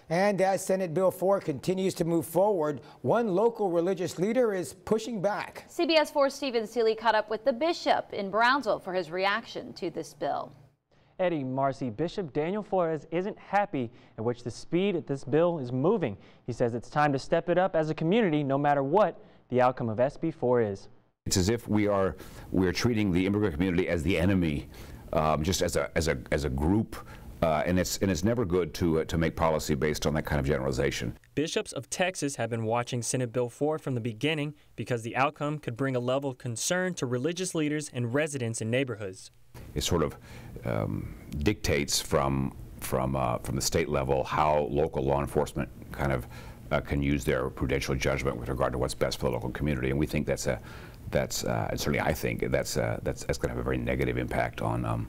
And as Senate Bill 4 continues to move forward, one local religious leader is pushing back. CBS 4's STEPHENKGBT caught up with the bishop in Brownsville for his reaction to this bill. Eddie, Marcy, Bishop Daniel FLORES isn't happy at which the speed at this bill is moving. He says it's time to step it up as a community, no matter what the outcome of SB 4 is. It's as if we're treating the immigrant community as the enemy, just as a group. And it's never good to make policy based on that kind of generalization. Bishops of Texas have been watching Senate Bill 4 from the beginning because the outcome could bring a level of concern to religious leaders and residents in neighborhoods. It sort of dictates from the state level how local law enforcement kind of can use their prudential judgment with regard to what's best for the local community, and we think and certainly I think that's going to have a very negative impact on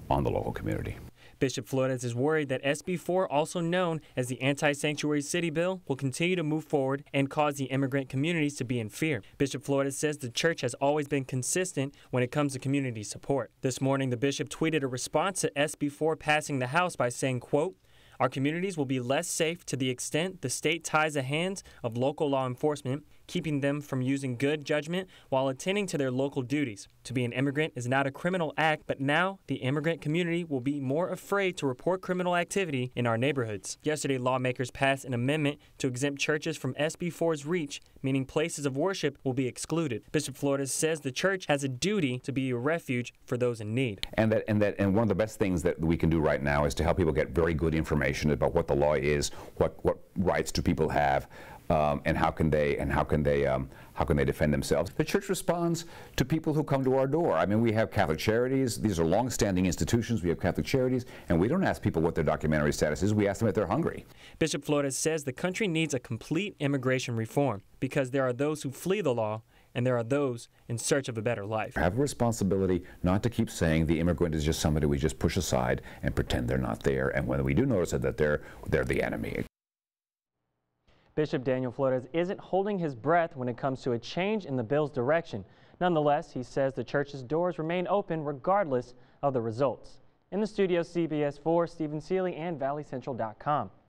the local community. Bishop FLORES is worried that SB 4, also known as the Anti-Sanctuary City Bill, will continue to move forward and cause the immigrant communities to be in fear. Bishop FLORES says the church has always been consistent when it comes to community support. This morning, the bishop tweeted a response to SB 4 passing the House by saying, quote, "Our communities will be less safe to the extent the state ties the hands of local law enforcement, keeping them from using good judgment while attending to their local duties. To be an immigrant is not a criminal act, but now the immigrant community will be more afraid to report criminal activity in our neighborhoods." Yesterday, lawmakers passed an amendment to exempt churches from SB 4's reach, meaning places of worship will be excluded. Bishop FLORES says the church has a duty to be a refuge for those in need. And one of the best things that we can do right now is to help people get very good information about what the law is, what rights do people have, and how can they defend themselves. The church responds to people who come to our door. I mean, we have Catholic Charities. These are long-standing institutions. We have Catholic Charities, and we don't ask people what their documentary status is. We ask them if they're hungry. Bishop FLORES says the country needs a complete immigration reform because there are those who flee the law and there are those in search of a better life. I have a responsibility not to keep saying the immigrant is just somebody we just push aside and pretend they're not there, and when we do notice that they're the enemy. Bishop Daniel FLORES isn't holding his breath when it comes to a change in the bill's direction. Nonetheless, he says the church's doors remain open regardless of the results. In the studio, CBS 4, Stephen Sealy and ValleyCentral.com.